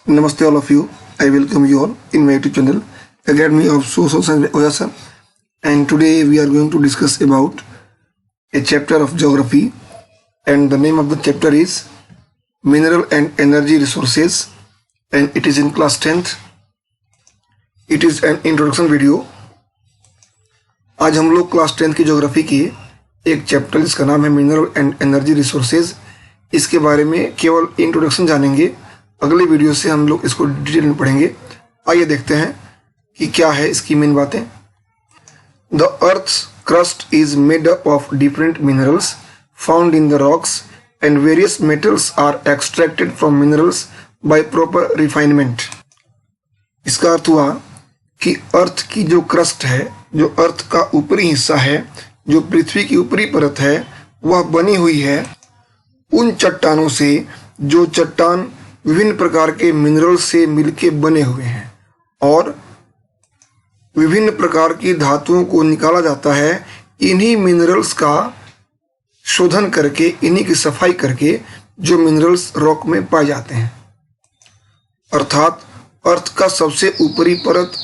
Namaste all of you. I welcome you all in my YouTube channel, Academy of Social Science Oyasan. And today we are going to discuss about a chapter of geography, and the name of the chapter is Mineral and Energy Resources, and it is in class 10th. It is an introduction video. आज हम लोग class 10th की geography की एक chapter जिसका नाम है mineral and energy resources, इसके बारे में केवल इंट्रोडक्शन जानेंगे। अगले वीडियो से हम लोग इसको डिटेल में पढ़ेंगे। आइए देखते हैं कि क्या है इसकी मेन बातें। The earth's crust is made up of different minerals found in the rocks and various metals are extracted from minerals by proper refinement. इसका अर्थ हुआ कि अर्थ की जो क्रस्ट है, जो अर्थ का ऊपरी हिस्सा है, जो पृथ्वी की ऊपरी परत है, वह बनी हुई है उन चट्टानों से जो चट्टान विभिन्न प्रकार के मिनरल से मिलके बने हुए हैं, और विभिन्न प्रकार की धातुओं को निकाला जाता है इन्हीं मिनरल्स का शोधन करके, इन्हीं की सफाई करके जो मिनरल्स रॉक में पाए जाते हैं। अर्थात अर्थ का सबसे ऊपरी परत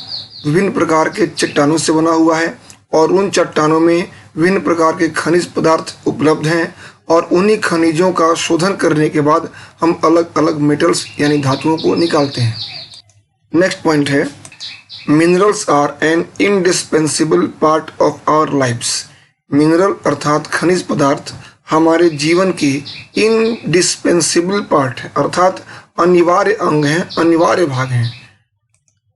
विभिन्न प्रकार के चट्टानों से बना हुआ है, और उन चट्टानों में विभिन्न प्रकार के खनिज पदार्थ उपलब्ध हैं, और उन्हीं खनिजों का शोधन करने के बाद हम अलग अलग मेटल्स यानी धातुओं को निकालते हैं। नेक्स्ट पॉइंट है, minerals are an indispensable part of our lives. Mineral अर्थात खनिज पदार्थ हमारे जीवन के इंडिस्पेंसिबल पार्ट है, अर्थात अनिवार्य अंग हैं, अनिवार्य भाग हैं।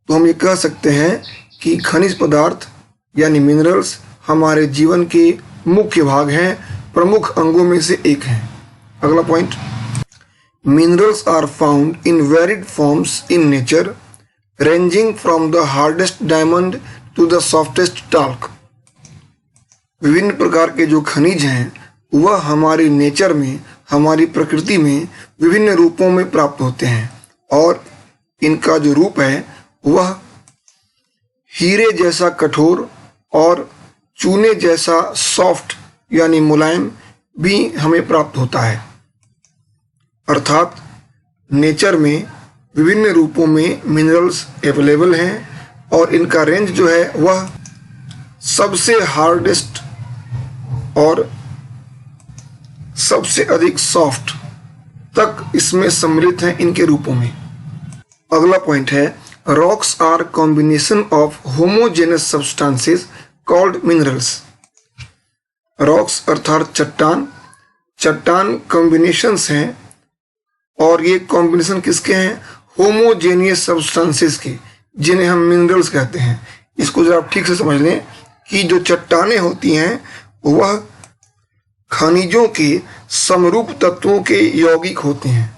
तो हम ये कह सकते हैं कि खनिज पदार्थ यानी मिनरल्स हमारे जीवन के मुख्य भाग हैं, प्रमुख अंगों में से एक है। अगला point, minerals are found in varied forms in nature ranging from the hardest diamond to the softest talc. विभिन्न प्रकार के जो खनिज हैं वह हमारी नेचर में, हमारी प्रकृति में विभिन्न रूपों में प्राप्त होते हैं, और इनका जो रूप है वह हीरे जैसा कठोर और चूने जैसा सॉफ्ट यानी मुलायम भी हमें प्राप्त होता है। अर्थात नेचर में विभिन्न रूपों में मिनरल्स अवेलेबल हैं, और इनका रेंज जो है वह सबसे हार्डेस्ट और सबसे अधिक सॉफ्ट तक इसमें सम्मिलित हैं इनके रूपों में। अगला पॉइंट है, rocks are combination of homogenous substances called minerals. Rocks अर्थात चट्टान, चट्टान कॉम्बिनेशंस हैं, और ये कॉम्बिनेशन किसके हैं? होमोजेनियस सब्सटेंसेस के, जिन्हें हम मिनरल्स कहते हैं। इसको जरा आप ठीक से समझ लें कि जो चट्टानें होती हैं वह खनिजों के समरूप तत्वों के यौगिक होते हैं।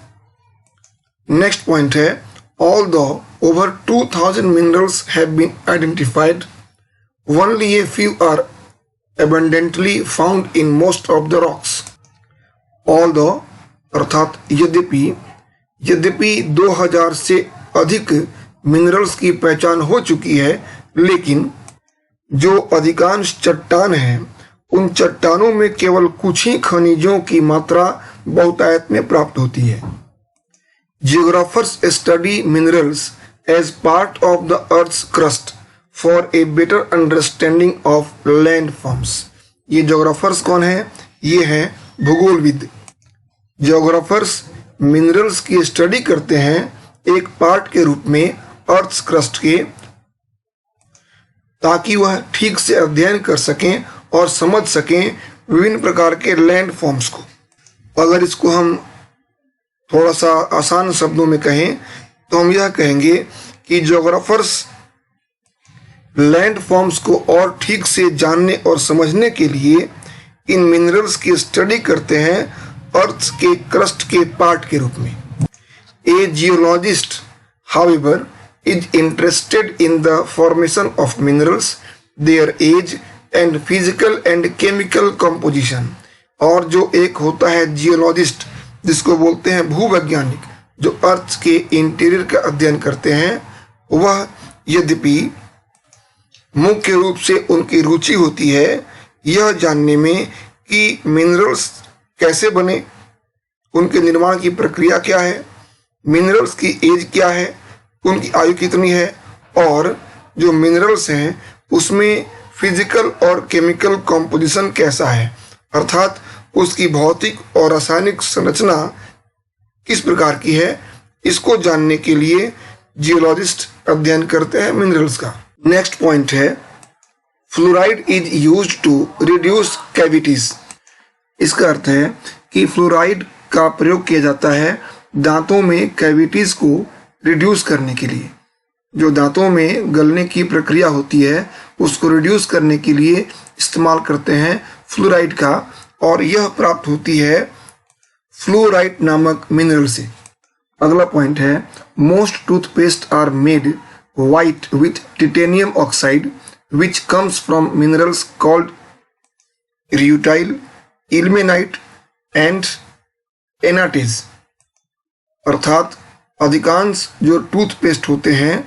नेक्स्ट पॉइंट है, although over 2000 minerals have been identified, only a few are abundantly found in most of the rocks. Although अर्थात यद्यपि 2000 से अधिक मिनरल्स की पहचान हो चुकी है, लेकिन जो अधिकांश चट्टान हैं उन चट्टानों में केवल कुछ ही खनिजों की मात्रा बहुतायत में प्राप्त होती है। Geographers study minerals as part of the Earth's crust for a better understanding of landforms. ये जोग्राफर्स कौन है? ये है भूगोलविद। जोग्राफर्स मिनरल्स की स्टडी करते हैं एक पार्ट के रूप में अर्थ्स क्रस्ट के, ताकि वह ठीक से अध्ययन कर सकें और समझ सकें विभिन्न प्रकार के लैंड फॉर्म्स को। अगर इसको हम थोड़ा सा आसान शब्दों में कहें तो हम यह कहेंगे कि ज्योग्राफर्स लैंड फॉर्म्स को और ठीक से जानने और समझने के लिए इन मिनरल्स की स्टडी करते हैं अर्थ के क्रस्ट के पार्ट के रूप में। A geologist however is interested in the formation of minerals, their age and physical and chemical composition. और जो एक होता है जियोलॉजिस्ट, जिसको बोलते हैं भूवैज्ञानिक, जो अर्थ के इंटीरियर का अध्ययन करते हैं, वह यद्यपि मुख्य रूप से उनकी रुचि होती है यह जानने में कि मिनरल्स कैसे बने, उनके निर्माण की प्रक्रिया क्या है, मिनरल्स की एज क्या है, उनकी आयु कितनी है, और जो मिनरल्स हैं उसमें फिजिकल और केमिकल कॉम्पोजिशन कैसा है, अर्थात उसकी भौतिक और रासायनिक संरचना किस प्रकार की है। इसको जानने के लिए जियोलॉजिस्ट अध्ययन करते हैं मिनरल्स का। नेक्स्ट पॉइंट है fluoride is used to reduce cavities. इसका अर्थ है कि फ्लोराइड का प्रयोग किया जाता है दांतों में कैविटीज को रिड्यूस करने के लिए। जो दांतों में गलने की प्रक्रिया होती है उसको रिड्यूस करने के लिए इस्तेमाल करते हैं फ्लोराइड का, और यह प्राप्त होती है फ्लोराइड नामक मिनरल से। अगला पॉइंट है most toothpaste are made white with titanium oxide which comes from minerals called rutile, ilmenite and anatase. अर्थात अधिकांश जो टूथपेस्ट होते हैं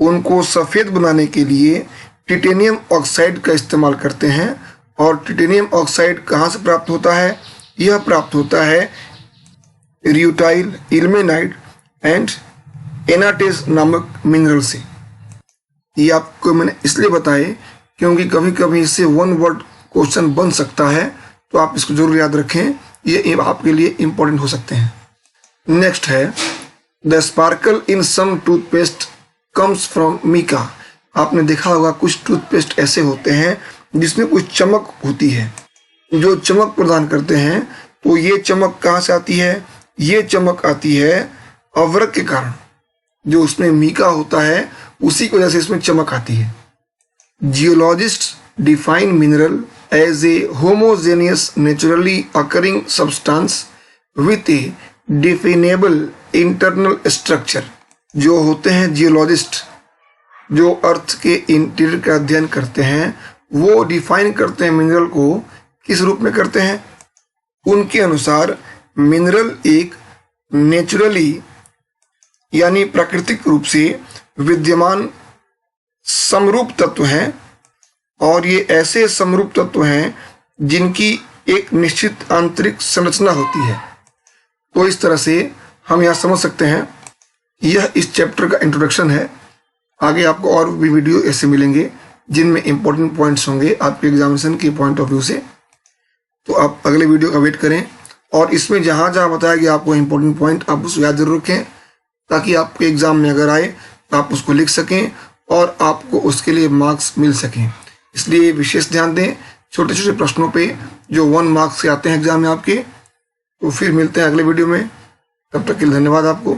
उनको सफ़ेद बनाने के लिए टिटेनियम ऑक्साइड का इस्तेमाल करते हैं, और टिटेनियम ऑक्साइड कहाँ से प्राप्त होता है, यह प्राप्त होता है रियूटाइल, इल्मेनाइट एंड एनाटेज नामक मिनरल से। ये आपको मैंने इसलिए बताए क्योंकि कभी कभी इससे वन वर्ड क्वेश्चन बन सकता है, तो आप इसको जरूर याद रखें, ये आपके लिए इम्पोर्टेंट हो सकते हैं। नेक्स्ट है the sparkle in some toothpaste comes from mica. आपने देखा होगा कुछ टूथपेस्ट ऐसे होते हैं जिसमें कुछ चमक होती है, जो चमक प्रदान करते हैं। तो ये चमक कहाँ से आती है, ये चमक आती है अवरक के कारण। जो उसमें मीका होता है उसी की वजह से इसमें चमक आती है। Geologist define mineral as a homogeneous naturally occurring substance with a definable internal structure. जो होते हैं जियोलॉजिस्ट, जो अर्थ के इंटीरियर का अध्ययन करते हैं, वो डिफाइन करते हैं मिनरल को, किस रूप में करते हैं। उनके अनुसार मिनरल एक नेचुरली यानी प्राकृतिक रूप से विद्यमान समरूप तत्व हैं, और ये ऐसे समरूप तत्व हैं जिनकी एक निश्चित आंतरिक संरचना होती है। तो इस तरह से हम यहाँ समझ सकते हैं, यह इस चैप्टर का इंट्रोडक्शन है। आगे आपको और भी वीडियो ऐसे मिलेंगे जिनमें इंपॉर्टेंट पॉइंट्स होंगे आपके एग्जामिनेशन के पॉइंट ऑफ व्यू से। तो आप अगले वीडियो का वेट करें, और इसमें जहाँ जहाँ बताया गया आपको इंपॉर्टेंट पॉइंट आप उसको याद जरूर रखें, ताकि आपके एग्जाम में अगर आए तो आप उसको लिख सकें और आपको उसके लिए मार्क्स मिल सकें। इसलिए विशेष ध्यान दें छोटे छोटे प्रश्नों पे जो 1 मार्क्स के आते हैं एग्जाम में आपके। तो फिर मिलते हैं अगले वीडियो में, तब तक के लिए धन्यवाद आपको।